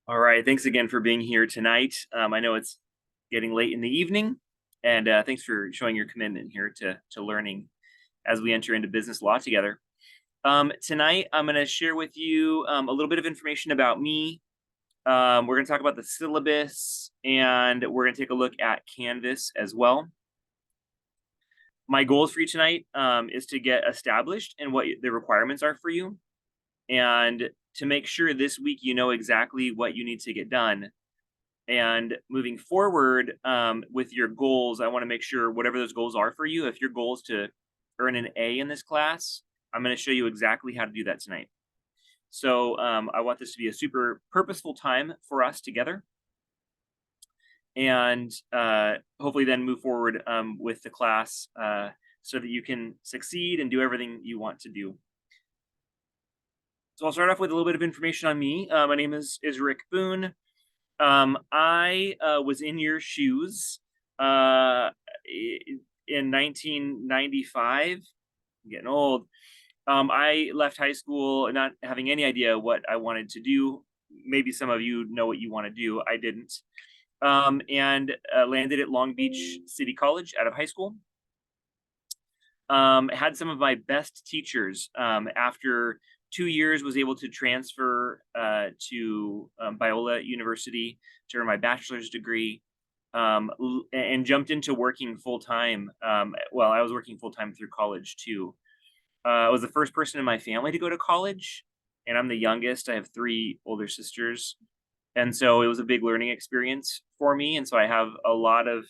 All right. Thanks again for being here tonight. I know it's getting late in the evening, and thanks for showing your commitment here to learning as we enter into business law together. Tonight, I'm going to share with you a little bit of information about me. We're going to talk about the syllabus, and we're going to take a look at Canvas as well. My goals for you tonight is to get established and what the requirements are for you, and to make sure this week you know exactly what you need to get done. And moving forward with your goals, I want to make sure whatever those goals are for you, if your goal is to earn an A in this class, I'm going to show you exactly how to do that tonight. So I want this to be a super purposeful time for us together. And hopefully then move forward with the class so that you can succeed and do everything you want to do. So I'll start off with a little bit of information on me. My name is Rick Boone. I was in your shoes in 1995. I'm getting old. I left high school not having any idea what I wanted to do. Maybe some of you know what you want to do. I didn't. And landed at Long Beach City College out of high school. Had some of my best teachers. After 2 years, was able to transfer to Biola University to earn my bachelor's degree, and jumped into working full time. Well, I was working full time through college too. I was the first person in my family to go to college, and I'm the youngest. I have 3 older sisters, and so it was a big learning experience for me. And so I have a lot of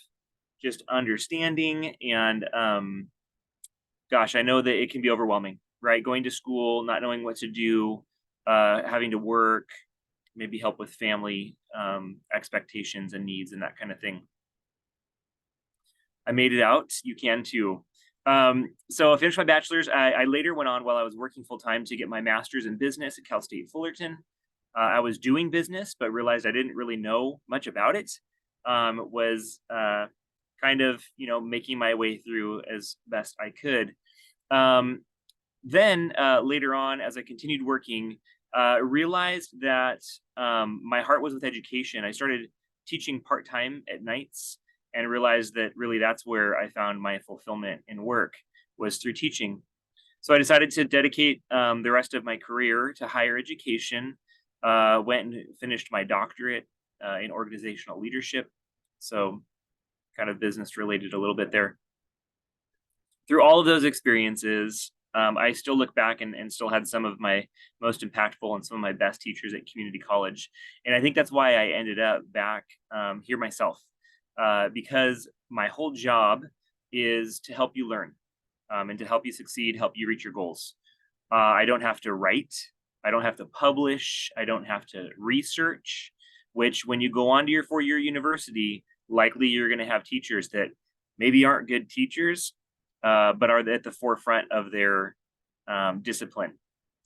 just understanding and gosh, I know that it can be overwhelming, right? Going to school, not knowing what to do, having to work, maybe help with family expectations and needs and that kind of thing. I made it out. You can too. So I finished my bachelor's. I later went on while I was working full time to get my master's in business at Cal State Fullerton. I was doing business, but realized I didn't really know much about it. Was kind of, making my way through as best I could. Then later on, as I continued working, realized that my heart was with education. I started teaching part-time at nights and realized that really that's where I found my fulfillment in work, was through teaching. So I decided to dedicate the rest of my career to higher education. Went and finished my doctorate in organizational leadership. So kind of business related a little bit there. Through all of those experiences, I still look back and still had some of my most impactful and some of my best teachers at community college. And I think that's why I ended up back here myself, because my whole job is to help you learn and to help you succeed, help you reach your goals. I don't have to write. I don't have to publish. I don't have to research, which when you go on to your 4-year university, likely you're going to have teachers that maybe aren't good teachers, but are at the forefront of their discipline,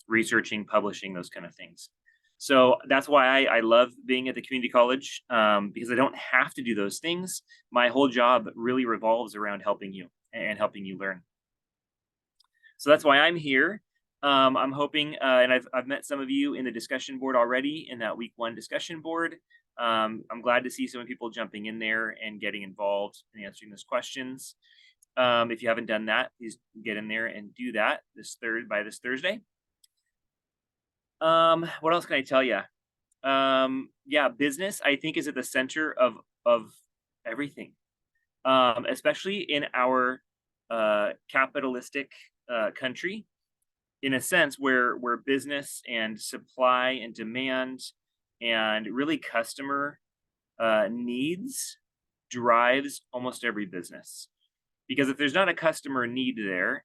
researching, publishing, those kind of things. So that's why I love being at the community college, because I don't have to do those things. My whole job really revolves around helping you and helping you learn. So that's why I'm here. I'm hoping, and I've met some of you in the discussion board already, in that week 1 discussion board. I'm glad to see some people jumping in there and getting involved and answering those questions. If you haven't done that, please get in there and do that by this Thursday. What else can I tell you? Yeah, business, I think, is at the center of everything, especially in our capitalistic country, in a sense where business and supply and demand and really customer needs drives almost every business. Because if there's not a customer need there,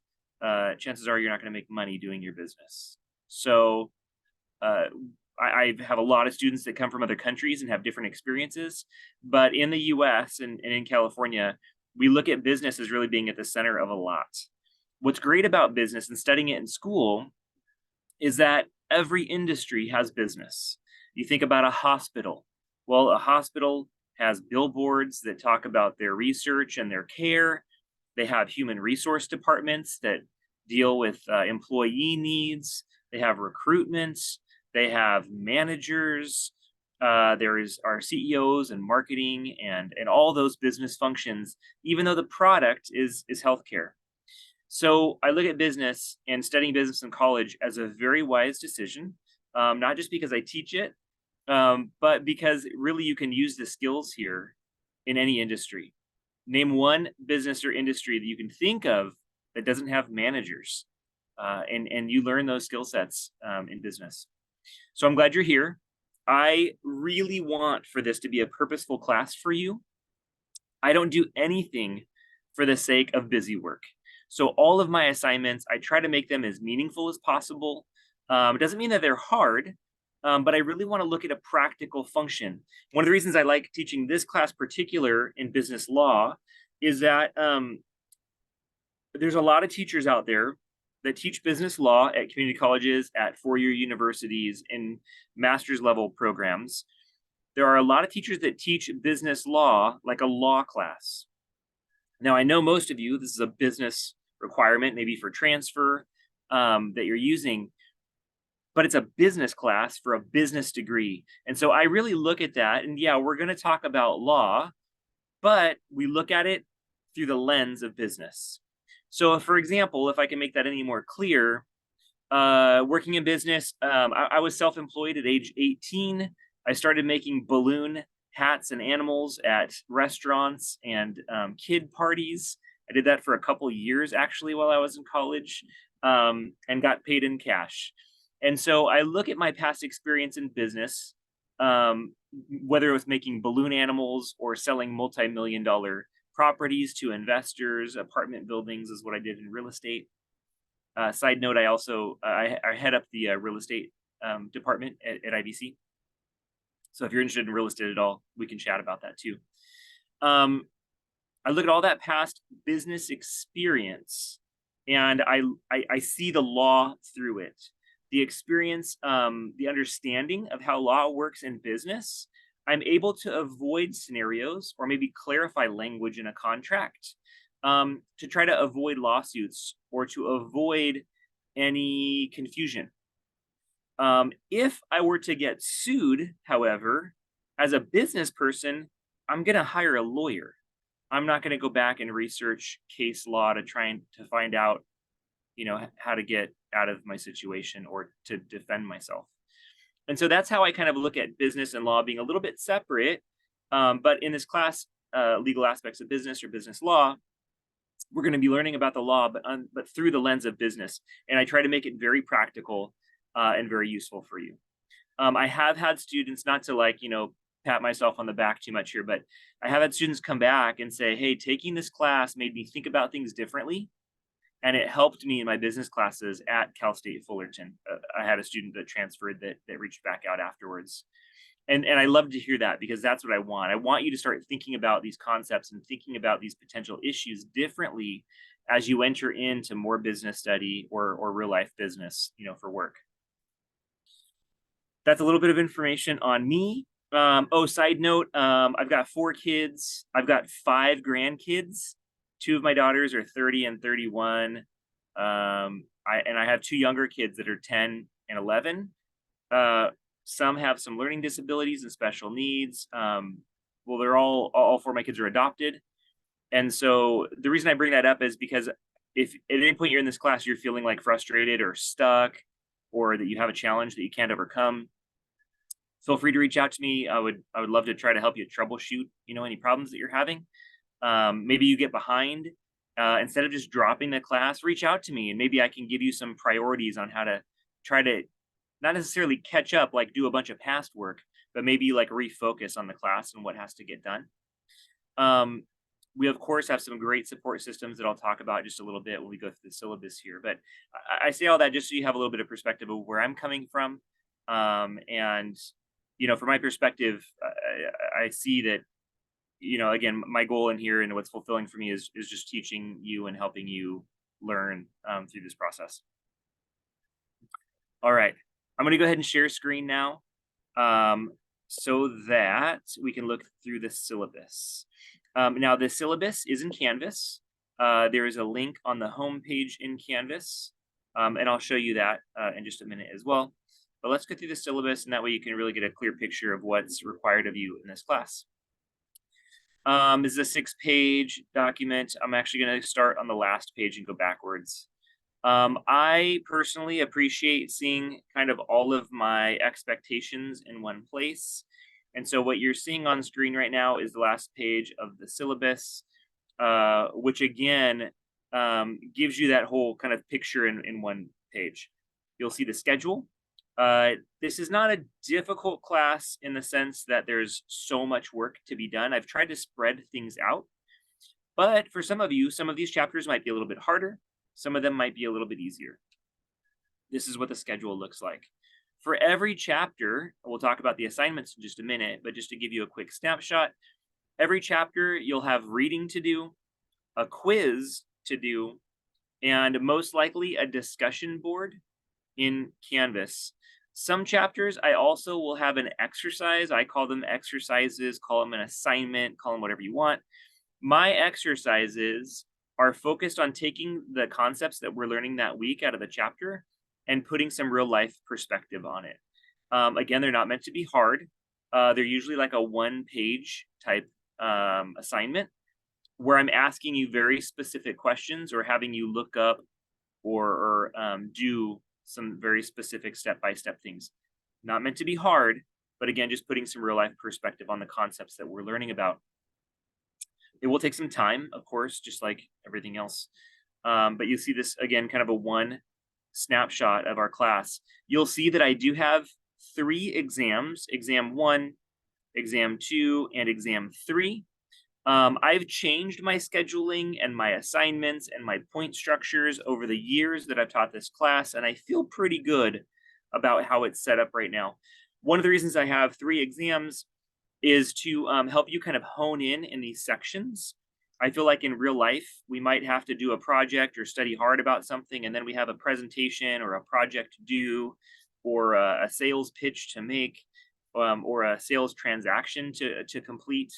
chances are you're not going to make money doing your business. So I have a lot of students that come from other countries and have different experiences. But in the US and in California, we look at business as really being at the center of a lot. What's great about business and studying it in school is that every industry has business. You think about a hospital. Well, a hospital has billboards that talk about their research and their care. They have human resource departments that deal with employee needs. They have recruitment. They have managers. There is our CEOs and marketing and all those business functions, even though the product is healthcare. So I look at business and studying business in college as a very wise decision, not just because I teach it, but because really you can use the skills here in any industry. Name one business or industry that you can think of that doesn't have managers, and you learn those skill sets in business. So I'm glad you're here. I really want for this to be a purposeful class for you. I don't do anything for the sake of busy work. So all of my assignments, I try to make them as meaningful as possible. It doesn't mean that they're hard, but I really want to look at a practical function. One of the reasons I like teaching this class particular in business law is that there's a lot of teachers out there that teach business law at community colleges, at four-year universities, in master's level programs. There are a lot of teachers that teach business law like a law class. Now, I know most of you, this is a business requirement, maybe for transfer that you're using, but it's a business class for a business degree. And so I really look at that, and yeah, we're going to talk about law, but we look at it through the lens of business. So for example, if I can make that any more clear, working in business, I was self-employed at age 18. I started making balloon hats and animals at restaurants and kid parties. I did that for a couple years actually while I was in college, and got paid in cash. And so I look at my past experience in business, whether it was making balloon animals or selling multi-million-dollar properties to investors. Apartment buildings is what I did in real estate. Side note, I also I head up the real estate department at IBC. So if you're interested in real estate at all, we can chat about that too. I look at all that past business experience, and I see the law through it. The experience, the understanding of how law works in business, I'm able to avoid scenarios or maybe clarify language in a contract, to try to avoid lawsuits or to avoid any confusion. If I were to get sued, however, as a business person, I'm going to hire a lawyer. I'm not going to go back and research case law to try and to find out, how to get out of my situation or to defend myself. And so that's how I kind of look at business and law being a little bit separate. But in this class, legal aspects of business or business law, we're going to be learning about the law, but through the lens of business. And I try to make it very practical and very useful for you. I have had students, not to pat myself on the back too much here, but I have had students come back and say, hey, taking this class made me think about things differently. And it helped me in my business classes at Cal State Fullerton. I had a student that transferred that reached back out afterwards. And I love to hear that, because that's what I want. I want you to start thinking about these concepts and thinking about these potential issues differently as you enter into more business study or real life business, for work. That's a little bit of information on me. Side note, I've got 4 kids. I've got 5 grandkids. 2 of my daughters are 30 and 31. I have 2 younger kids that are 10 and 11. Some have some learning disabilities and special needs. Well, they're all 4 of my kids are adopted. And so the reason I bring that up is because if at any point you're in this class, you're feeling like frustrated or stuck, or that you have a challenge that you can't overcome, feel free to reach out to me. I would love to try to help you troubleshoot, any problems that you're having. Maybe you get behind. Instead of just dropping the class, reach out to me, and maybe I can give you some priorities on how to try to not necessarily catch up, like do a bunch of past work, but maybe like refocus on the class and what has to get done. We of course have some great support systems that I'll talk about just a little bit when we go through the syllabus here, but I say all that just so you have a little bit of perspective of where I'm coming from. And from my perspective, I see that, again, my goal in here and what's fulfilling for me is just teaching you and helping you learn through this process. All right, I'm going to go ahead and share screen now, so that we can look through the syllabus. Now, the syllabus is in Canvas. There is a link on the home page in Canvas, and I'll show you that in just a minute as well. but let's go through the syllabus, and that way you can really get a clear picture of what's required of you in this class. This is a 6-page document. I'm actually going to start on the last page and go backwards. I personally appreciate seeing kind of all of my expectations in one place. And so what you're seeing on screen right now is the last page of the syllabus, which again gives you that whole kind of picture in one page. You'll see the schedule. This is not a difficult class in the sense that there's so much work to be done. I've tried to spread things out, but for some of you, some of these chapters might be a little bit harder. Some of them might be a little bit easier. This is what the schedule looks like. For every chapter, we'll talk about the assignments in just a minute, but just to give you a quick snapshot, every chapter you'll have reading to do, a quiz to do, and most likely a discussion board in Canvas. Some chapters I also will have an exercise. I call them exercises, call them an assignment, call them whatever you want. My exercises are focused on taking the concepts that we're learning that week out of the chapter and putting some real life perspective on it. Again, they're not meant to be hard. They're usually like a 1-page type assignment where I'm asking you very specific questions or having you look up or do some very specific step-by-step things. Not meant to be hard, but again, just putting some real life perspective on the concepts that we're learning about. It will take some time, of course, just like everything else. But you see this, again, kind of a one snapshot of our class. You'll see that I do have 3 exams, exam 1, exam 2, and exam 3. I've changed my scheduling and my assignments and my point structures over the years that I've taught this class, and I feel pretty good about how it's set up right now. One of the reasons I have 3 exams is to help you kind of hone in these sections. I feel like in real life, we might have to do a project or study hard about something, and then we have a presentation or a project to do, or a sales pitch to make, or a sales transaction to complete.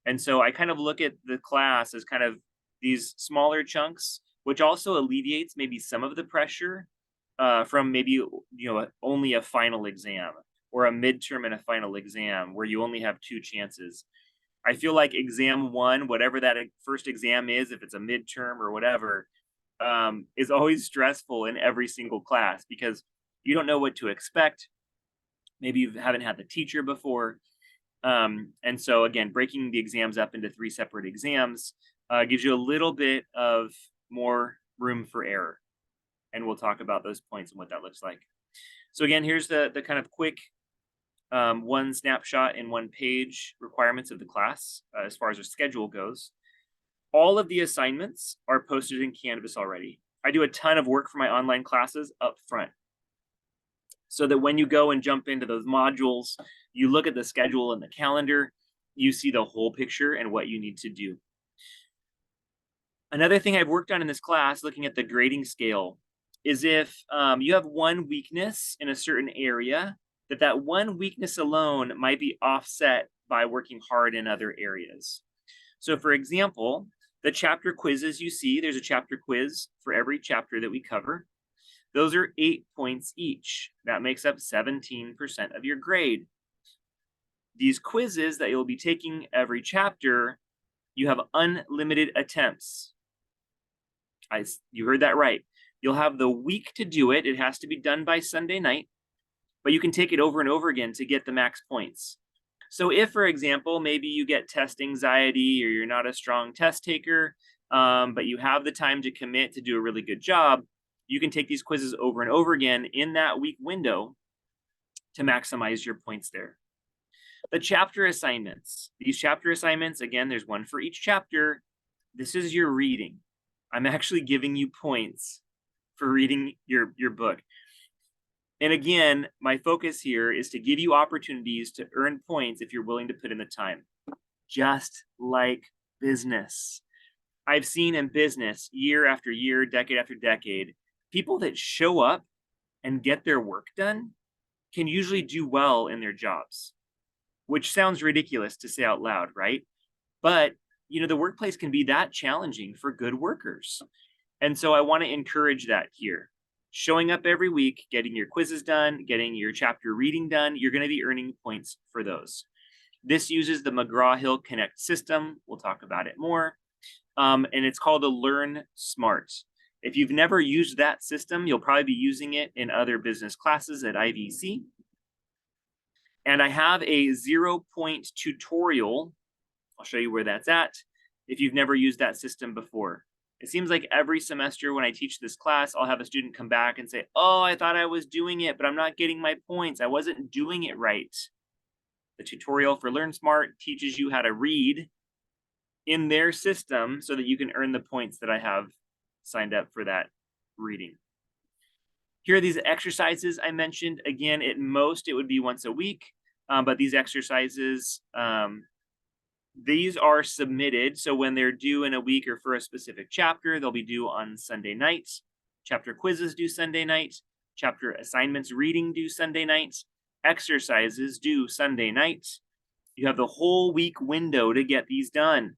And so I kind of look at the class as kind of these smaller chunks, which also alleviates maybe some of the pressure from maybe only a final exam or a midterm and a final exam where you only have 2 chances. I feel like exam 1, whatever that first exam is, if it's a midterm or whatever, is always stressful in every single class because you don't know what to expect. Maybe you haven't had the teacher before. And so again, breaking the exams up into 3 separate exams gives you a little bit of more room for error. And we'll talk about those points and what that looks like. So again, here's the kind of quick one snapshot in 1 page requirements of the class as far as our schedule goes. All of the assignments are posted in Canvas already. I do a ton of work for my online classes up front, so that when you go and jump into those modules, you look at the schedule and the calendar, you see the whole picture and what you need to do. Another thing I've worked on in this class, looking at the grading scale, is if you have one weakness in a certain area, that one weakness alone might be offset by working hard in other areas. So for example, the chapter quizzes you see, there's a chapter quiz for every chapter that we cover. Those are 8 points each. That makes up 17% of your grade. These quizzes that you'll be taking every chapter, you have unlimited attempts. You heard that right. You'll have the week to do it. It has to be done by Sunday night, but you can take it over and over again to get the max points. So if, for example, maybe you get test anxiety or you're not a strong test taker, but you have the time to commit to do a really good job, you can take these quizzes over and over again in that week window to maximize your points there. The chapter assignments. These chapter assignments, again, there's one for each chapter. This is your reading. I'm actually giving you points for reading your book. And again, my focus here is to give you opportunities to earn points if you're willing to put in the time, just like business. I've seen in business year after year, decade after decade, people that show up and get their work done can usually do well in their jobs, which sounds ridiculous to say out loud, right? But, the workplace can be that challenging for good workers. And so I want to encourage that here. Showing up every week, getting your quizzes done, getting your chapter reading done, you're going to be earning points for those. This uses the McGraw-Hill Connect system. We'll talk about it more. And it's called a Learn Smart. If you've never used that system, you'll probably be using it in other business classes at IVC. And I have a 0-point tutorial. I'll show you where that's at if you've never used that system before. It seems like every semester when I teach this class, I'll have a student come back and say, oh, I thought I was doing it, but I'm not getting my points. I wasn't doing it right. The tutorial for Learn Smart teaches you how to read in their system so that you can earn the points that I have signed up for that reading. Here are these exercises I mentioned. Again, at most, it would be once a week, but these exercises, these are submitted. So when they're due in a week or for a specific chapter, they'll be due on Sunday night. Chapter quizzes due Sunday night. Chapter assignments reading due Sunday night. Exercises due Sunday night. You have the whole week window to get these done.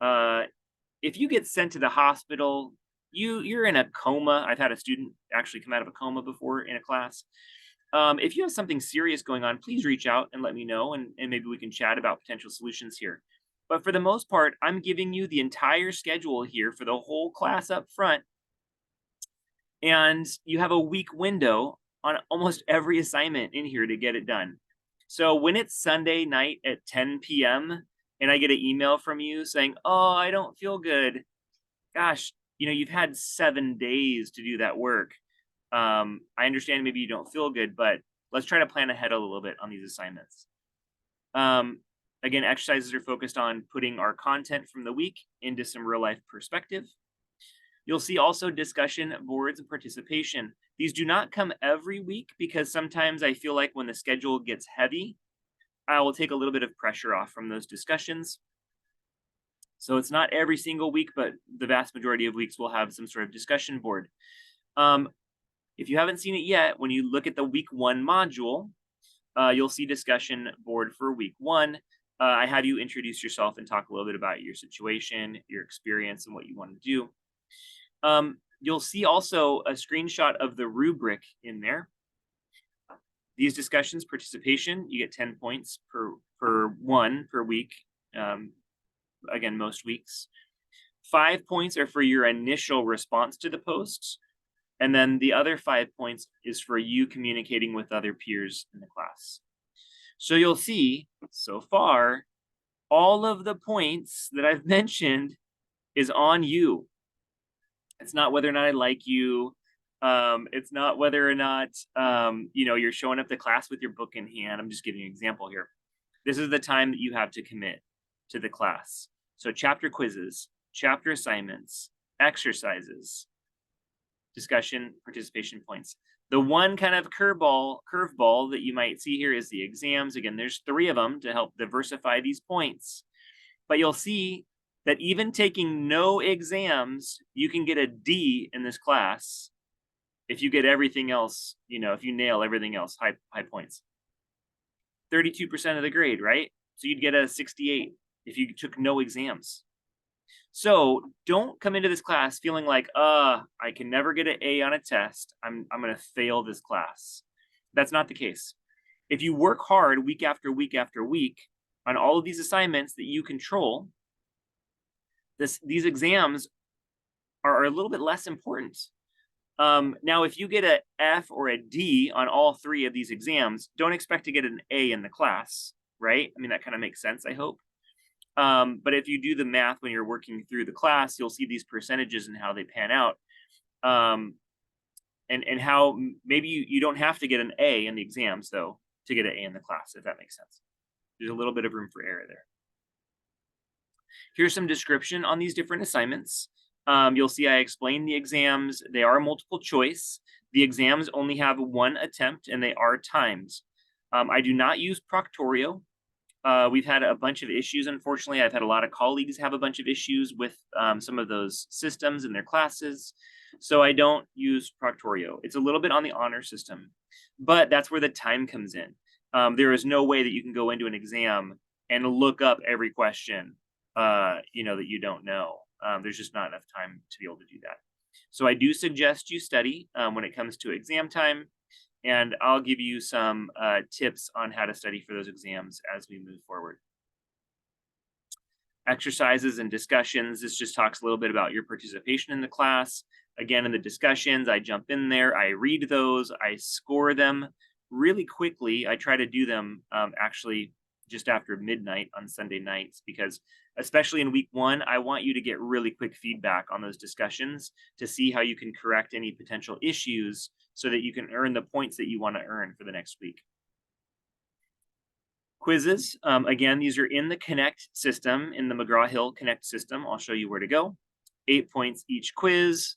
If you get sent to the hospital, you're in a coma. I've had a student actually come out of a coma before in a class. If you have something serious going on, please reach out and let me know, and maybe we can chat about potential solutions here. But for the most part, I'm giving you the entire schedule here for the whole class up front. And you have a week window on almost every assignment in here to get it done. So when it's Sunday night at 10 p.m. and I get an email from you saying, oh, I don't feel good. Gosh, you've had 7 days to do that work. I understand maybe you don't feel good, but let's try to plan ahead a little bit on these assignments. Again, exercises are focused on putting our content from the week into some real life perspective. You'll see also discussion boards and participation. These do not come every week because sometimes I feel like when the schedule gets heavy, I will take a little bit of pressure off from those discussions. So it's not every single week, but the vast majority of weeks will have some sort of discussion board. If you haven't seen it yet, when you look at the week 1 module, you'll see discussion board for week 1. I have you introduce yourself and talk a little bit about your situation, your experience, and what you want to do. You'll see also a screenshot of the rubric in there. These discussions, participation, you get 10 points per one per week. Again, most weeks. 5 points are for your initial response to the posts. And then the other 5 points is for you communicating with other peers in the class. So you'll see, so far, all of the points that I've mentioned is on you. It's not whether or not I like you. It's not whether or not, you're showing up to class with your book in hand. I'm just giving you an example here. This is the time that you have to commit to the class. So chapter quizzes, chapter assignments, exercises, discussion, participation points. The one kind of curveball that you might see here is the exams. Again, there's 3 of them to help diversify these points. But you'll see that even taking no exams, you can get a D in this class if you get everything else, if you nail everything else, high points. 32% of the grade, right? So you'd get a 68 if you took no exams. So don't come into this class feeling like, I can never get an A on a test. I'm going to fail this class. That's not the case. If you work hard week after week after week on all of these assignments that you control, these exams are a little bit less important. Now, if you get an F or a D on all 3 of these exams, don't expect to get an A in the class, right? I mean, that kind of makes sense, I hope. But if you do the math when you're working through the class, you'll see these percentages and how they pan out. And how maybe you don't have to get an A in the exams, though, to get an A in the class, if that makes sense. There's a little bit of room for error there. Here's some description on these different assignments. You'll see I explained the exams. They are multiple choice. The exams only have 1 attempt, and they are timed. I do not use Proctorio. We've had a bunch of issues, unfortunately. I've had a lot of colleagues have a bunch of issues with some of those systems in their classes. So I don't use Proctorio. It's a little bit on the honor system, but that's where the time comes in. There is no way that you can go into an exam and look up every question, that you don't know. There's just not enough time to be able to do that. So I do suggest you study when it comes to exam time, and I'll give you some tips on how to study for those exams as we move forward. Exercises and discussions. This just talks a little bit about your participation in the class. Again, in the discussions, I jump in there, I read those, I score them really quickly. I try to do them actually just after midnight on Sunday nights, because especially in week one, I want you to get really quick feedback on those discussions to see how you can correct any potential issues so that you can earn the points that you want to earn for the next week. Quizzes, again, these are in the Connect system, in the McGraw-Hill Connect system. I'll show you where to go. 8 points each quiz,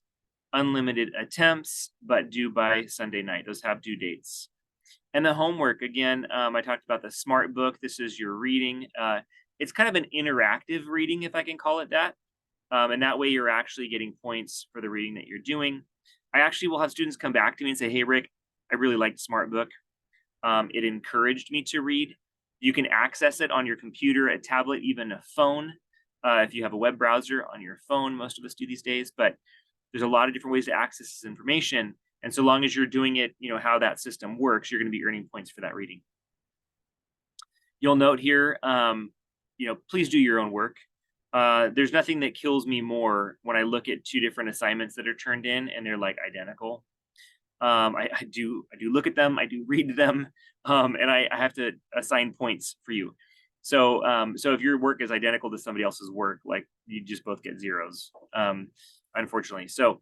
unlimited attempts, but due by Sunday night. Those have due dates. And the homework, again, I talked about the Smart Book. This is your reading. It's kind of an interactive reading, if I can call it that. And that way you're actually getting points for the reading that you're doing. I actually will have students come back to me and say, hey, Rick, I really liked Smart Book. It encouraged me to read. You can access it on your computer, a tablet, even a phone. If you have a web browser on your phone, most of us do these days, but there's a lot of different ways to access this information. And so long as you're doing it, how that system works, you're going to be earning points for that reading. You'll note here, please do your own work. There's nothing that kills me more when I look at 2 different assignments that are turned in and they're like identical. I do look at them, I do read them, and I have to assign points for you. So if your work is identical to somebody else's work, like you just both get zeros, unfortunately. So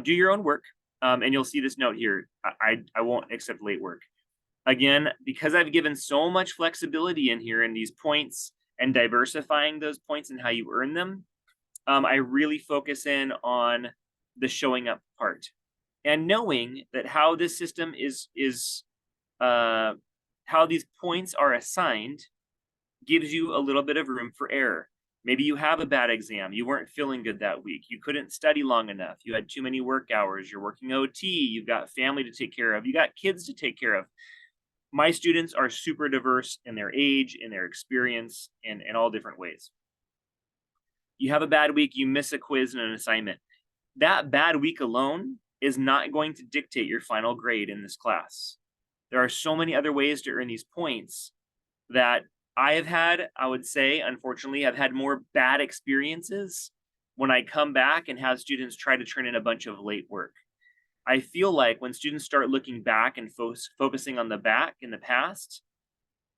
do your own work, and you'll see this note here. I won't accept late work. Again, because I've given so much flexibility in here in these points and diversifying those points and how you earn them, I really focus in on the showing up part. And knowing that how this system how these points are assigned gives you a little bit of room for error. Maybe you have a bad exam, you weren't feeling good that week, you couldn't study long enough, you had too many work hours, you're working OT, you've got family to take care of, you got kids to take care of. My students are super diverse in their age, in their experience, in all different ways. You have a bad week, you miss a quiz and an assignment. That bad week alone is not going to dictate your final grade in this class. There are so many other ways to earn these points that I have had, I would say, unfortunately, I've had more bad experiences when I come back and have students try to turn in a bunch of late work. I feel like when students start looking back and focusing on the back in the past,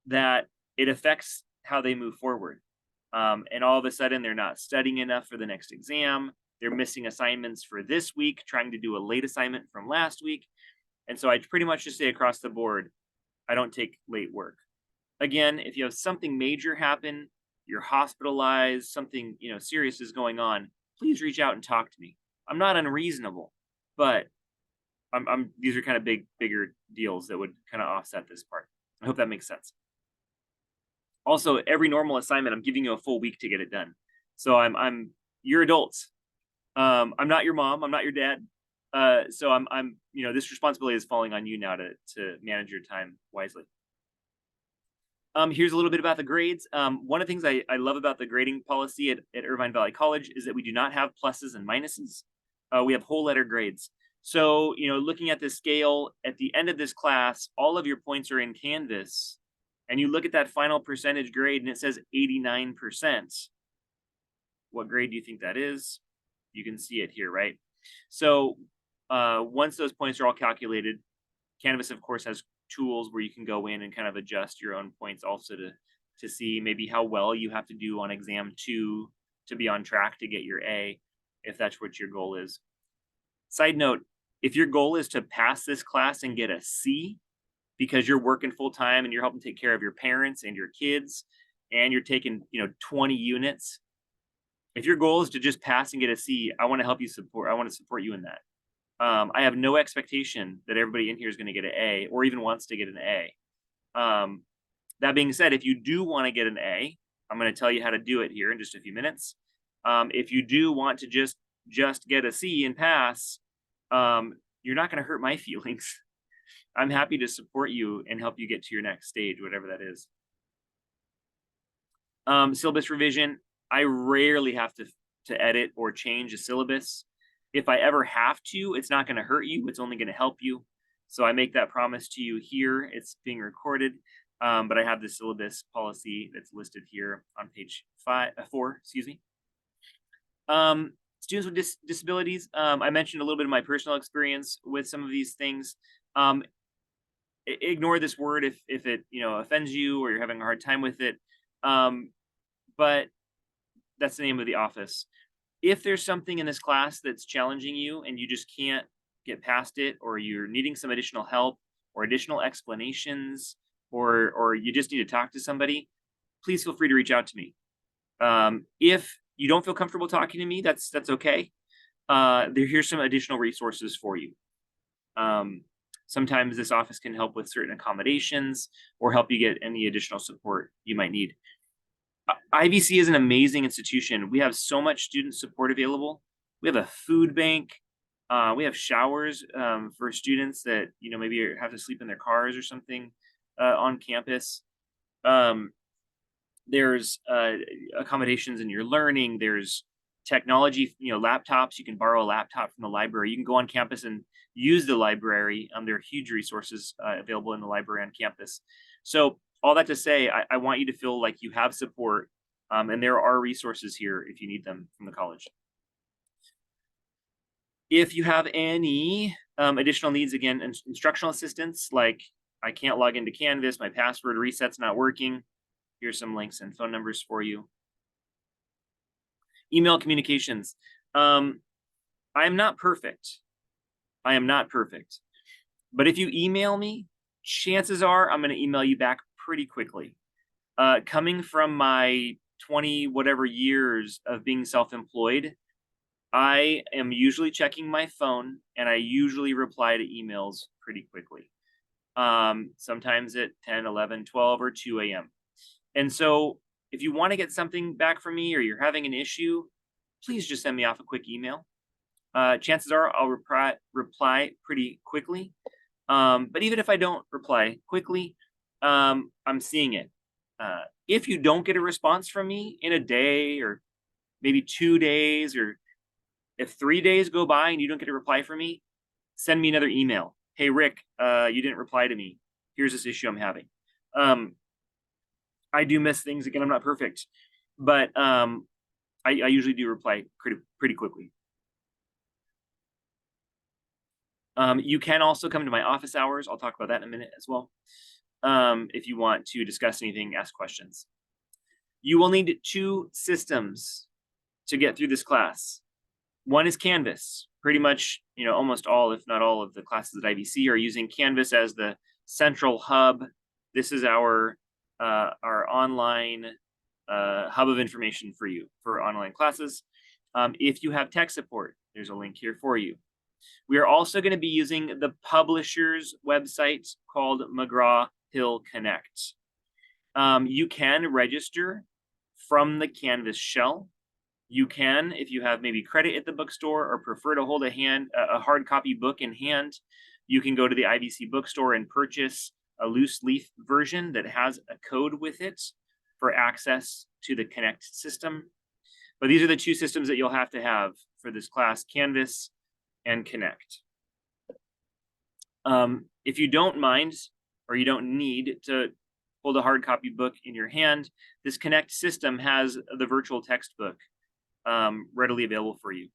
that it affects how they move forward. And all of a sudden, they're not studying enough for the next exam. They're missing assignments for this week, trying to do a late assignment from last week. And so I pretty much just say across the board, I don't take late work. Again, if you have something major happen, you're hospitalized, something serious is going on, please reach out and talk to me. I'm not unreasonable, but these are kind of bigger deals that would kind of offset this part. I hope that makes sense. Also, every normal assignment, I'm giving you a full week to get it done. So you're adults. I'm not your mom. I'm not your dad. So I'm this responsibility is falling on you now to manage your time wisely. Here's a little bit about the grades. One of the things I love about the grading policy at Irvine Valley College is that we do not have pluses and minuses. We have whole letter grades. So, looking at this scale, at the end of this class, all of your points are in Canvas, and you look at that final percentage grade and it says 89%. What grade do you think that is? You can see it here, right? So once those points are all calculated, Canvas, of course, has tools where you can go in and kind of adjust your own points also to see maybe how well you have to do on exam 2 to be on track to get your A, if that's what your goal is. Side note, if your goal is to pass this class and get a C because you're working full time and you're helping take care of your parents and your kids and you're taking 20 units, if your goal is to just pass and get a C, I want to support you in that. I have no expectation that everybody in here is going to get an A or even wants to get an A. That being said, if you do want to get an A, I'm going to tell you how to do it here in just a few minutes. If you do want to just get a C and pass, you're not going to hurt my feelings. I'm happy to support you and help you get to your next stage, whatever that is. Syllabus revision. I rarely have to edit or change a syllabus. If I ever have to, it's not going to hurt you. It's only going to help you. So I make that promise to you here. It's being recorded, but I have the syllabus policy that's listed here on page 4. Excuse me. Students with disabilities. I mentioned a little bit of my personal experience with some of these things. Ignore this word if it offends you or you're having a hard time with it. But that's the name of the office. If there's something in this class that's challenging you and you just can't get past it, or you're needing some additional help or additional explanations, or you just need to talk to somebody, please feel free to reach out to me. If you don't feel comfortable talking to me, that's okay. Here's some additional resources for you. Sometimes this office can help with certain accommodations or help you get any additional support you might need. IVC is an amazing institution. We have so much student support available. We have a food bank. We have showers for students that maybe have to sleep in their cars or something on campus. There's accommodations in your learning. There's technology, laptops. You can borrow a laptop from the library. You can go on campus and use the library. There are huge resources available in the library on campus. So all that to say, I want you to feel like you have support, and there are resources here if you need them from the college. If you have any additional needs, again, instructional assistance, like I can't log into Canvas, my password reset's not working, here's some links and phone numbers for you. Email communications. I am not perfect. I am not perfect. But if you email me, chances are I'm going to email you back pretty quickly. Coming from my 20 whatever years of being self-employed, I am usually checking my phone and I usually reply to emails pretty quickly. Sometimes at 10, 11, 12, or 2 a.m. And so if you want to get something back from me or you're having an issue, please just send me off a quick email. Chances are I'll reply pretty quickly. But even if I don't reply quickly, I'm seeing it. If you don't get a response from me in a day or maybe 2 days, or if 3 days go by and you don't get a reply from me, send me another email. Hey, Rick, you didn't reply to me. Here's this issue I'm having. I do miss things. Again, I'm not perfect, but I usually do reply pretty quickly. You can also come to my office hours. I'll talk about that in a minute as well. If you want to discuss anything, ask questions. You will need 2 systems to get through this class. One is Canvas. Pretty much, almost all, if not all, of the classes at IVC are using Canvas as the central hub. This is our online hub of information for you for online classes. If you have tech support, there's a link here for you. We are also going to be using the publisher's website called McGraw-Hill Connect. You can register from the Canvas shell. You can, if you have maybe credit at the bookstore or prefer to hold a hard copy book in hand, you can go to the IVC bookstore and purchase a loose leaf version that has a code with it for access to the Connect system. But these are the 2 systems that you'll have to have for this class, Canvas and Connect. If you don't mind or you don't need to hold a hard copy book in your hand, this Connect system has the virtual textbook readily available for you.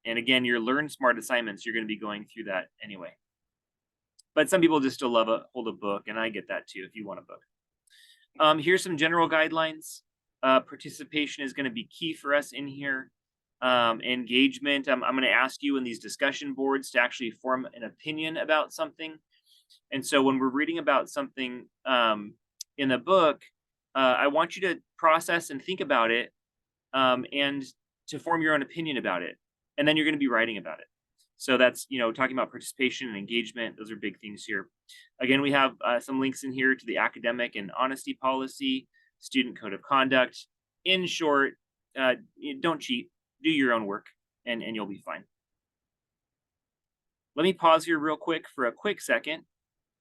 And again, your Learn Smart assignments, you're going to be going through that anyway. But some people just still love hold a book, and I get that too if you want a book. Here's some general guidelines. Participation is going to be key for us in here. Engagement, I'm going to ask you in these discussion boards to actually form an opinion about something. And so when we're reading about something in the book, I want you to process and think about it and to form your own opinion about it. And then you're going to be writing about it. So that's, talking about participation and engagement. Those are big things here. Again, we have some links in here to the academic and honesty policy, student code of conduct. In short, don't cheat. Do your own work, and you'll be fine. Let me pause here real quick for a quick second.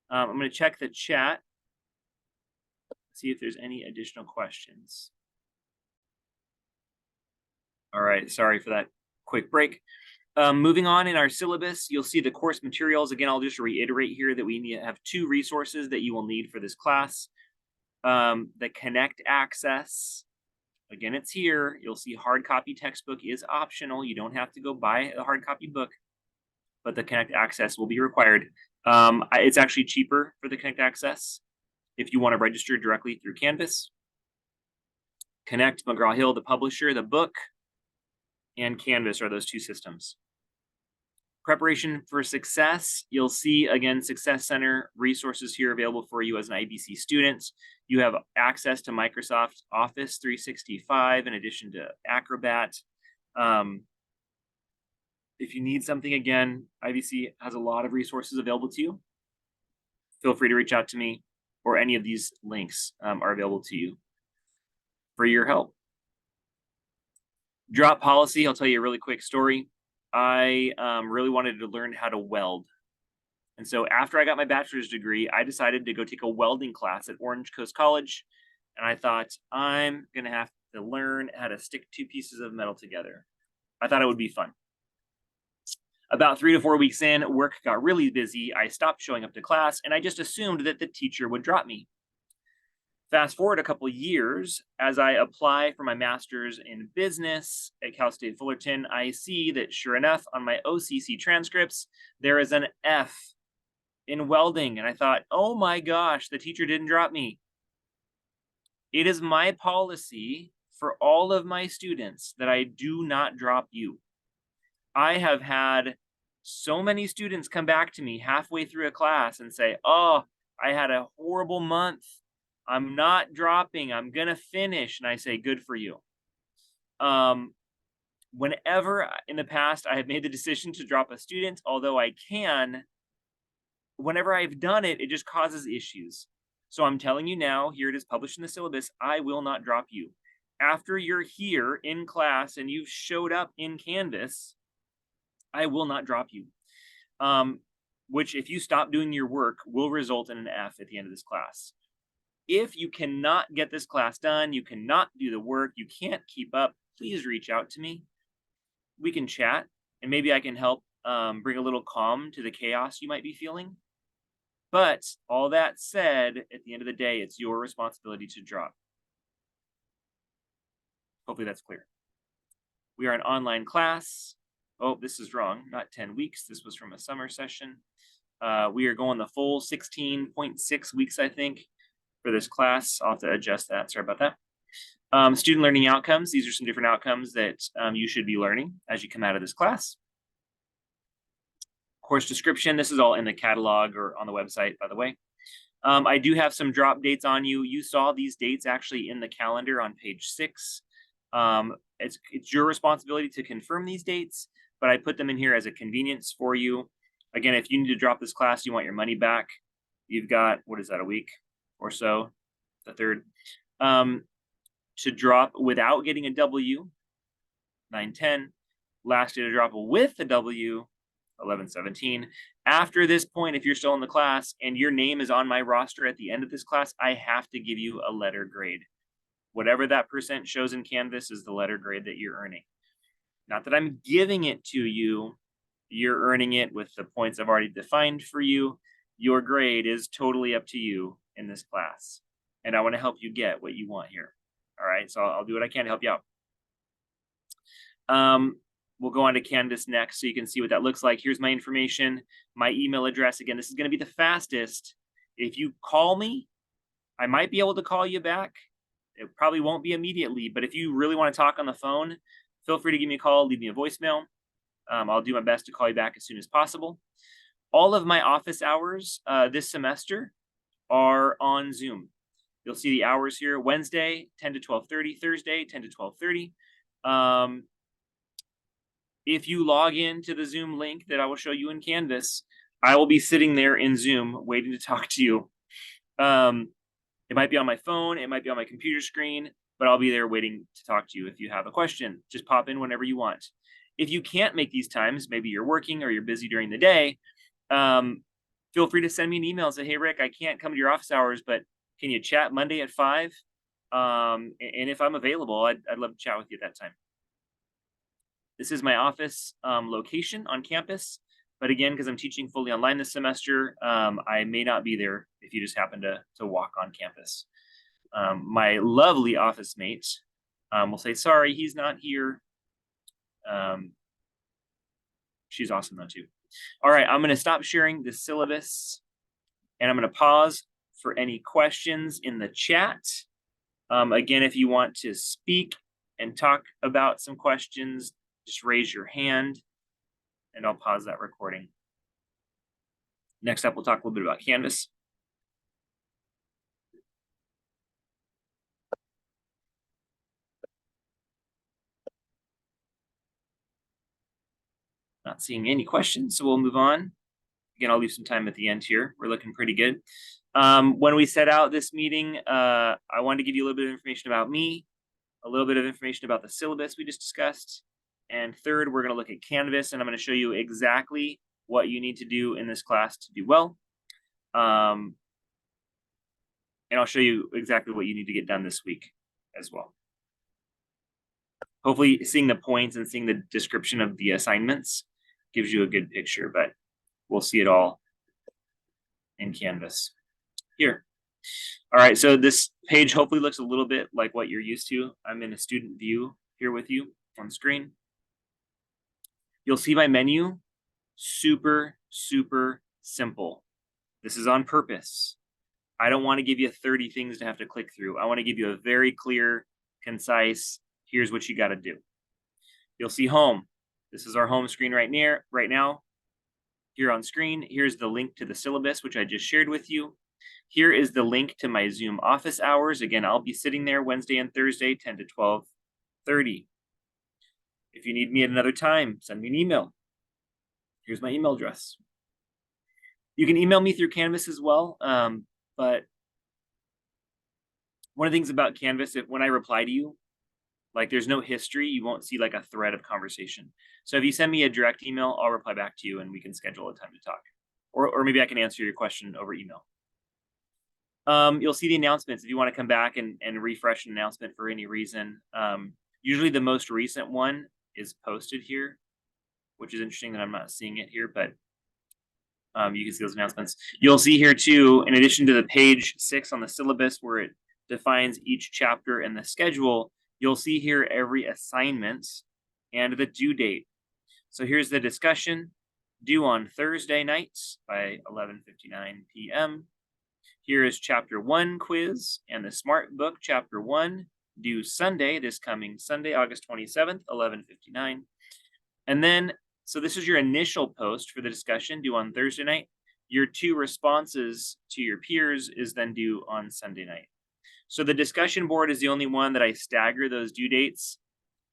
I'm going to check the chat, see if there's any additional questions. All right, sorry for that quick break. Moving on in our syllabus, you'll see the course materials. Again, I'll just reiterate here that we have 2 resources that you will need for this class. The Connect access. Again, it's here. You'll see hard copy textbook is optional. You don't have to go buy a hard copy book, but the Connect access will be required. It's actually cheaper for the Connect access if you want to register directly through Canvas. Connect, McGraw-Hill, the publisher, the book, and Canvas are those 2 systems. Preparation for success, you'll see again Success Center resources here available for you as an IBC student. You have access to Microsoft Office 365 in addition to Acrobat. If you need something, again, IBC has a lot of resources available to you. Feel free to reach out to me, or any of these links are available to you for your help. Drop policy, I'll tell you a really quick story. I really wanted to learn how to weld. And so after I got my bachelor's degree, I decided to go take a welding class at Orange Coast College. And I thought, I'm going to have to learn how to stick 2 pieces of metal together. I thought it would be fun. About 3 to 4 weeks in, work got really busy. I stopped showing up to class, and I just assumed that the teacher would drop me. Fast forward a couple years, as I apply for my master's in business at Cal State Fullerton, I see that sure enough, on my OCC transcripts, there is an F in welding. And I thought, oh my gosh, the teacher didn't drop me. It is my policy for all of my students that I do not drop you. I have had so many students come back to me halfway through a class and say, oh, I had a horrible month. I'm not dropping. I'm going to finish. And I say, good for you. Whenever in the past I have made the decision to drop a student, although I can, whenever I've done it, it just causes issues. So I'm telling you now, here it is published in the syllabus, I will not drop you. After you're here in class and you've showed up in Canvas, I will not drop you. Which, if you stop doing your work, will result in an F at the end of this class. If you cannot get this class done, you cannot do the work, you can't keep up, please reach out to me. We can chat, and maybe I can help bring a little calm to the chaos you might be feeling. But all that said, at the end of the day, it's your responsibility to drop. Hopefully that's clear. We are an online class. Oh, this is wrong. Not 10 weeks. This was from a summer session. We are going the full 16.6 weeks, I think, for this class. I'll have to adjust that. Sorry about that. Student learning outcomes. These are some different outcomes that you should be learning as you come out of this class. Course description. This is all in the catalog or on the website, by the way. I do have some drop dates on you. You saw these dates actually in the calendar on page 6. It's your responsibility to confirm these dates, but I put them in here as a convenience for you. Again, if you need to drop this class, you want your money back, you've got, what is that, a week or so, the 3rd, to drop without getting a W, 9/10. Last day to drop with a W, 11/17. After this point, if you're still in the class and your name is on my roster at the end of this class, I have to give you a letter grade. Whatever that percent shows in Canvas is the letter grade that you're earning. Not that I'm giving it to you, you're earning it with the points I've already defined for you. Your grade is totally up to you in this class. And I want to help you get what you want here. All right, so I'll do what I can to help you out. We'll go on to Canvas next so you can see what that looks like. Here's my information, my email address. Again, this is going to be the fastest. If you call me, I might be able to call you back. It probably won't be immediately, but if you really want to talk on the phone, feel free to give me a call, leave me a voicemail. I'll do my best to call you back as soon as possible. All of my office hours this semester are on Zoom. You'll see the hours here: Wednesday, 10 to 12:30, Thursday, 10 to 12:30. If you log into the Zoom link that I will show you in Canvas, I will be sitting there in Zoom waiting to talk to you. It might be on my phone, it might be on my computer screen, but I'll be there waiting to talk to you. If you have a question, just pop in whenever you want. If you can't make these times, maybe you're working or you're busy during the day, feel free to send me an email and say, hey, Rick, I can't come to your office hours, but can you chat Monday at 5? And if I'm available, I'd love to chat with you at that time. This is my office location on campus. But again, because I'm teaching fully online this semester, I may not be there if you just happen to walk on campus. My lovely office mate will say, sorry, he's not here. She's awesome though too. All right, I'm going to stop sharing the syllabus and I'm going to pause for any questions in the chat. Again, if you want to speak and talk about some questions, just raise your hand and I'll pause that recording. Next up, we'll talk a little bit about Canvas. Not seeing any questions, so we'll move on. Again, I'll leave some time at the end here. We're looking pretty good. When we set out this meeting, I wanted to give you a little bit of information about me, a little bit of information about the syllabus we just discussed. And third, we're going to look at Canvas, and I'm going to show you exactly what you need to do in this class to do well. And I'll show you exactly what you need to get done this week as well. Hopefully seeing the points and seeing the description of the assignments gives you a good picture, but we'll see it all in Canvas here. All right, so this page hopefully looks a little bit like what you're used to. I'm in a student view here with you on screen. You'll see my menu, super, super simple. This is on purpose. I don't want to give you 30 things to have to click through. I want to give you a very clear, concise, here's what you got to do. You'll see home. This is our home screen right now. Here on screen, here's the link to the syllabus, which I just shared with you. Here is the link to my Zoom office hours. Again, I'll be sitting there Wednesday and Thursday, 10 to 12:30. If you need me at another time, send me an email. Here's my email address. You can email me through Canvas as well, but one of the things about Canvas, when I reply to you, like there's no history, you won't see like a thread of conversation. So if you send me a direct email, I'll reply back to you and we can schedule a time to talk. Or maybe I can answer your question over email. You'll see the announcements if you want to come back and refresh an announcement for any reason. Usually the most recent one is posted here, which is interesting that I'm not seeing it here, but you can see those announcements. You'll see here too, in addition to the page 6 on the syllabus where it defines each chapter and the schedule, you'll see here every assignment and the due date. So here's the discussion, due on Thursday nights by 11:59 p.m. Here is chapter 1 quiz and the Smart Book chapter 1 due Sunday, this coming Sunday, August 27th, 11:59. And then, so this is your initial post for the discussion due on Thursday night. Your 2 responses to your peers is then due on Sunday night. So the discussion board is the only one that I stagger those due dates.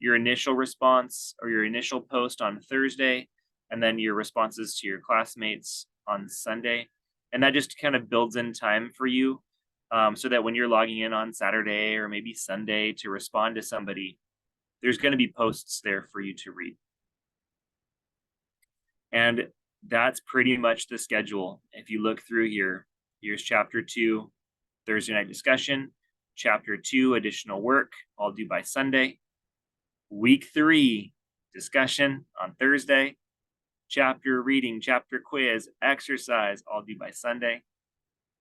Your initial response or your initial post on Thursday, and then your responses to your classmates on Sunday. And that just kind of builds in time for you so that when you're logging in on Saturday or maybe Sunday to respond to somebody, there's going to be posts there for you to read. And that's pretty much the schedule. If you look through here, here's chapter 2, Thursday night discussion, chapter 2, additional work, all due by Sunday. Week 3, discussion on Thursday, chapter reading, chapter quiz, exercise, all due by Sunday.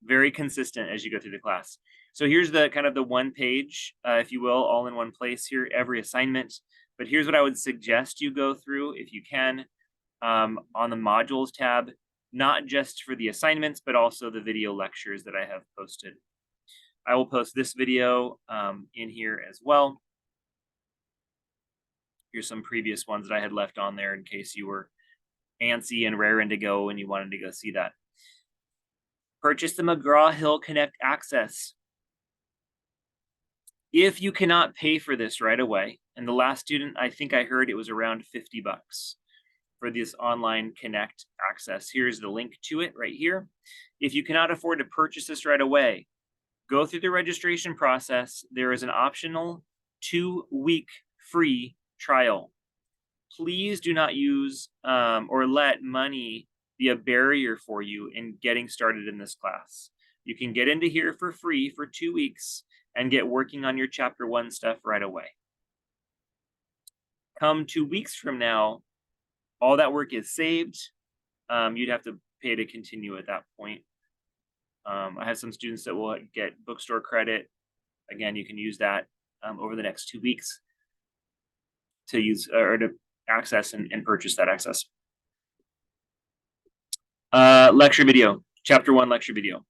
Very consistent as you go through the class. So here's the kind of the one page, if you will, all in one place here, every assignment. But here's what I would suggest you go through if you can on the modules tab, not just for the assignments, but also the video lectures that I have posted. I will post this video in here as well. Here's some previous ones that I had left on there in case you were antsy and raring to go and you wanted to go see that. Purchase the McGraw-Hill Connect access. If you cannot pay for this right away, and the last student, I think I heard it was around $50 for this online Connect access. Here's the link to it right here. If you cannot afford to purchase this right away, go through the registration process. There is an optional 2-week free trial. Please do not use or let money be a barrier for you in getting started in this class. You can get into here for free for 2 weeks and get working on your chapter 1 stuff right away. Come 2 weeks from now, all that work is saved. You'd have to pay to continue at that point. I have some students that will get bookstore credit. Again, you can use that over the next 2 weeks to use or to access and purchase that access. Lecture video, chapter 1 lecture video.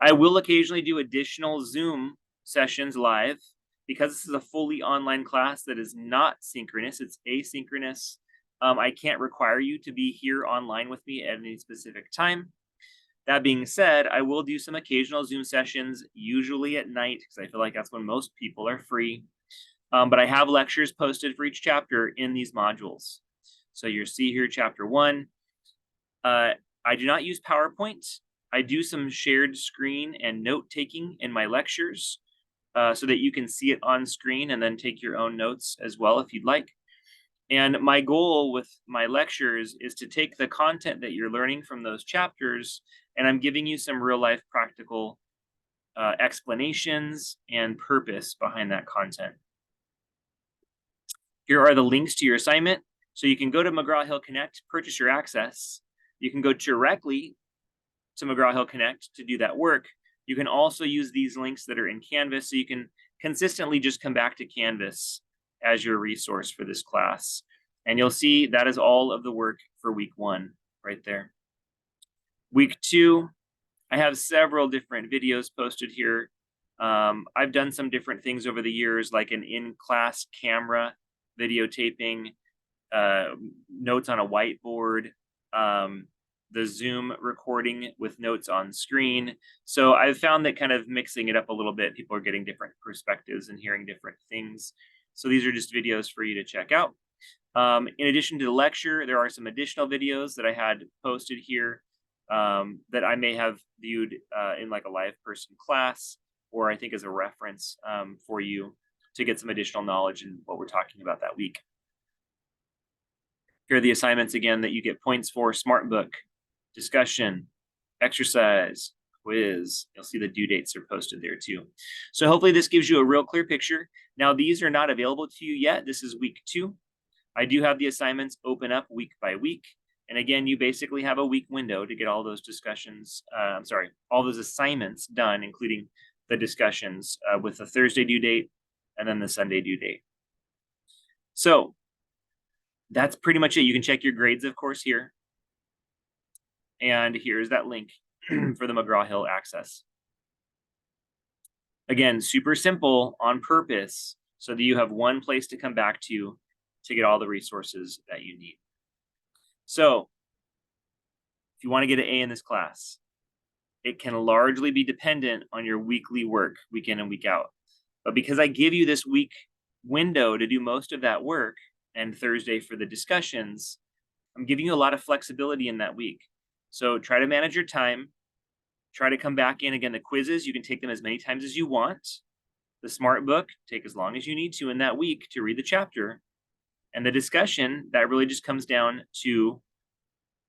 I will occasionally do additional Zoom sessions live because this is a fully online class that is not synchronous, it's asynchronous. I can't require you to be here online with me at any specific time. That being said, I will do some occasional Zoom sessions, usually at night, because I feel like that's when most people are free. But I have lectures posted for each chapter in these modules. So you'll see here chapter 1. I do not use PowerPoint. I do some shared screen and note taking in my lectures so that you can see it on screen and then take your own notes as well if you'd like. And my goal with my lectures is to take the content that you're learning from those chapters, and I'm giving you some real life practical explanations and purpose behind that content. Here are the links to your assignment. So you can go to McGraw-Hill Connect, purchase your access. You can go directly to McGraw-Hill Connect to do that work. You can also use these links that are in Canvas, so you can consistently just come back to Canvas as your resource for this class. And you'll see that is all of the work for week 1 right there. Week 2, I have several different videos posted here. I've done some different things over the years, like an in-class camera videotaping, notes on a whiteboard, the Zoom recording with notes on screen. So I've found that kind of mixing it up a little bit, people are getting different perspectives and hearing different things. So these are just videos for you to check out. In addition to the lecture, there are some additional videos that I had posted here that I may have viewed in like a live person class, or I think as a reference for you to get some additional knowledge in what we're talking about that week. Here are the assignments again that you get points for: Smart Book, discussion, exercise, quiz. You'll see the due dates are posted there too. So hopefully this gives you a real clear picture. Now these are not available to you yet. This is week 2. I do have the assignments open up week by week. And again, you basically have a week window to get all those discussions, all those assignments done, including the discussions with the Thursday due date and then the Sunday due date. So that's pretty much it. You can check your grades, of course, here. And here's that link for the McGraw-Hill access. Again, super simple on purpose so that you have one place to come back to get all the resources that you need. So if you want to get an A in this class, it can largely be dependent on your weekly work, week in and week out. But because I give you this week window to do most of that work and Thursday for the discussions, I'm giving you a lot of flexibility in that week. So try to manage your time. Try to come back in. Again, the quizzes, you can take them as many times as you want. The Smart Book, take as long as you need to in that week to read the chapter. And the discussion, that really just comes down to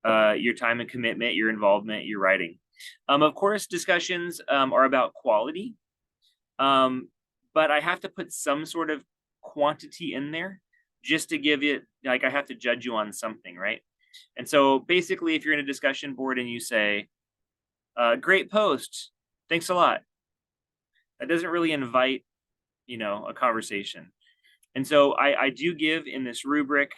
your time and commitment, your involvement, your writing. Of course, discussions are about quality, but I have to put some sort of quantity in there just to give it, like I have to judge you on something, right? And so basically, if you're in a discussion board and you say, great post, thanks a lot, that doesn't really invite, a conversation. And so I do give in this rubric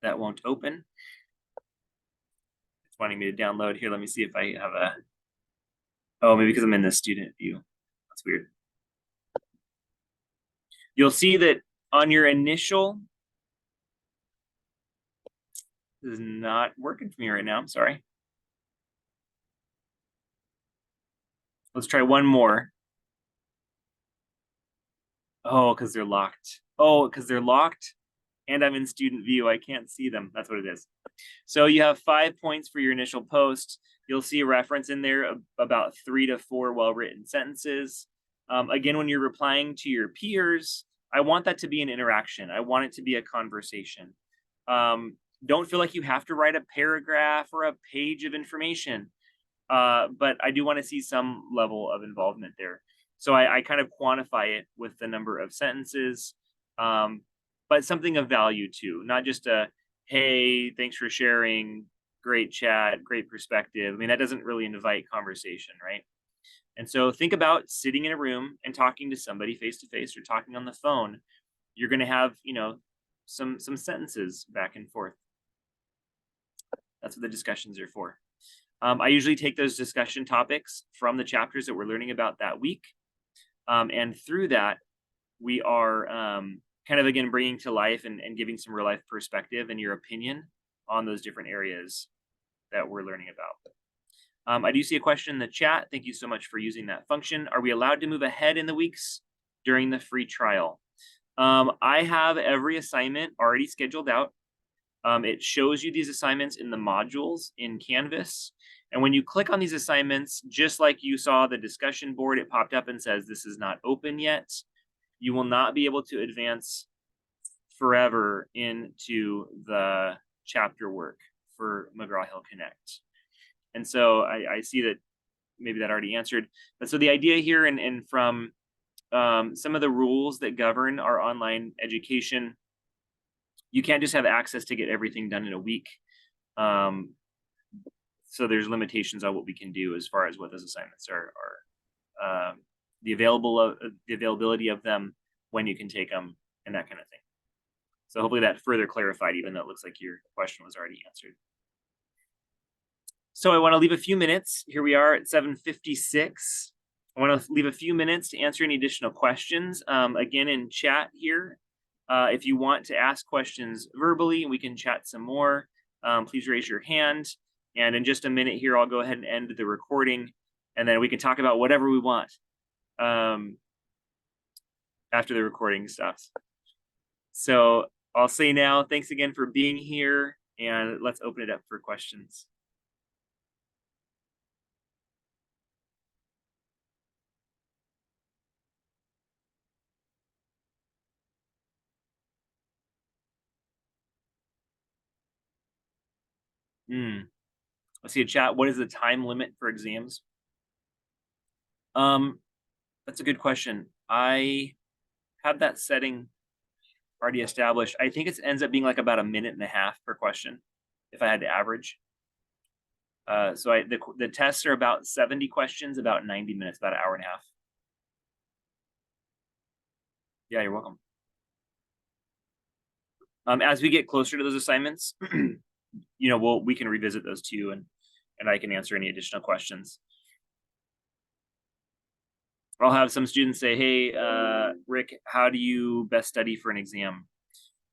that won't open. It's wanting me to download here. Let me see if I have maybe because I'm in the student view. That's weird. You'll see that on your initial, this is not working for me right now. I'm sorry. Let's try one more. Oh, because they're locked. Oh, because they're locked and I'm in student view. I can't see them. That's what it is. So you have 5 points for your initial post. You'll see a reference in there about 3 to 4 well-written sentences. Again, when you're replying to your peers, I want that to be an interaction. I want it to be a conversation. Don't feel like you have to write a paragraph or a page of information. But I do want to see some level of involvement there. So I kind of quantify it with the number of sentences, but something of value too, not just a, hey, thanks for sharing, great chat, great perspective. I mean, that doesn't really invite conversation, right? And so think about sitting in a room and talking to somebody face to face or talking on the phone. You're going to have, some sentences back and forth. That's what the discussions are for. I usually take those discussion topics from the chapters that we're learning about that week. And through that, we are kind of, again, bringing to life and giving some real life perspective and your opinion on those different areas that we're learning about. I do see a question in the chat. Thank you so much for using that function. Are we allowed to move ahead in the weeks during the free trial? I have every assignment already scheduled out. It shows you these assignments in the modules in Canvas. And when you click on these assignments, just like you saw the discussion board, it popped up and says, this is not open yet. You will not be able to advance forever into the chapter work for McGraw-Hill Connect. And so I see that maybe that already answered. But so the idea here and from some of the rules that govern our online education, you can't just have access to get everything done in a week. So there's limitations on what we can do as far as what those assignments are the availability of them, when you can take them, and that kind of thing. So hopefully that further clarified, even though it looks like your question was already answered. So I want to leave a few minutes. Here we are at 7:56. I want to leave a few minutes to answer any additional questions. Again, in chat here, if you want to ask questions verbally, we can chat some more. Please raise your hand. And in just a minute here, I'll go ahead and end the recording, and then we can talk about whatever we want after the recording stops. So I'll say now, thanks again for being here, and let's open it up for questions. I see a chat. What is the time limit for exams? That's a good question. I have that setting already established. I think it ends up being like about 1.5 minutes per question, if I had to average. So the tests are about 70 questions, about 90 minutes, about 1.5 hours. Yeah, you're welcome. As we get closer to those assignments, we can revisit those too, and I can answer any additional questions. I'll have some students say, hey, Rick, how do you best study for an exam?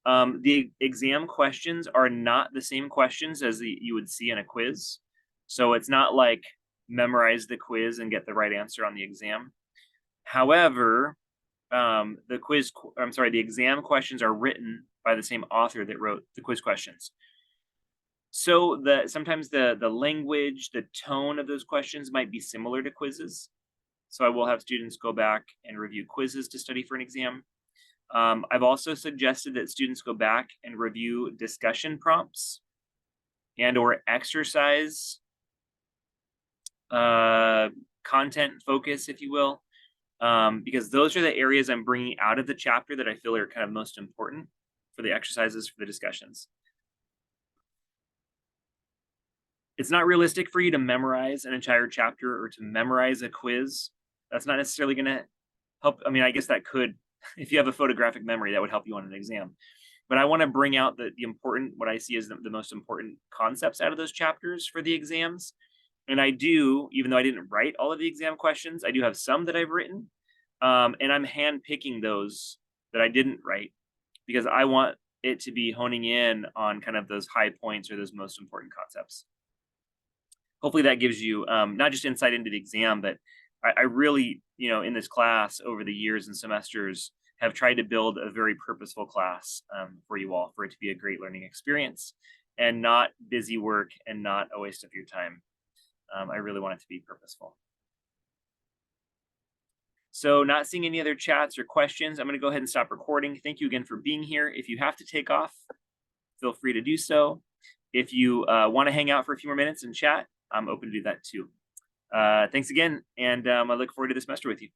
The exam questions are not the same questions as you would see in a quiz. So it's not like memorize the quiz and get the right answer on the exam. However, the exam questions are written by the same author that wrote the quiz questions. So sometimes the language, the tone of those questions might be similar to quizzes. So I will have students go back and review quizzes to study for an exam. I've also suggested that students go back and review discussion prompts and or exercise content focus, if you will, because those are the areas I'm bringing out of the chapter that I feel are kind of most important for the exercises, for the discussions. It's not realistic for you to memorize an entire chapter or to memorize a quiz. That's not necessarily going to help. I mean, I guess that could, if you have a photographic memory, that would help you on an exam. But I want to bring out the important, what I see as the most important concepts out of those chapters for the exams. And I do, even though I didn't write all of the exam questions, I do have some that I've written. And I'm handpicking those that I didn't write because I want it to be honing in on kind of those high points or those most important concepts. Hopefully that gives you not just insight into the exam, but I really, in this class over the years and semesters, have tried to build a very purposeful class for you all, for it to be a great learning experience and not busy work and not a waste of your time. I really want it to be purposeful. So not seeing any other chats or questions, I'm going to go ahead and stop recording. Thank you again for being here. If you have to take off, feel free to do so. If you want to hang out for a few more minutes and chat, I'm open to do that too. Thanks again, and I look forward to the semester with you.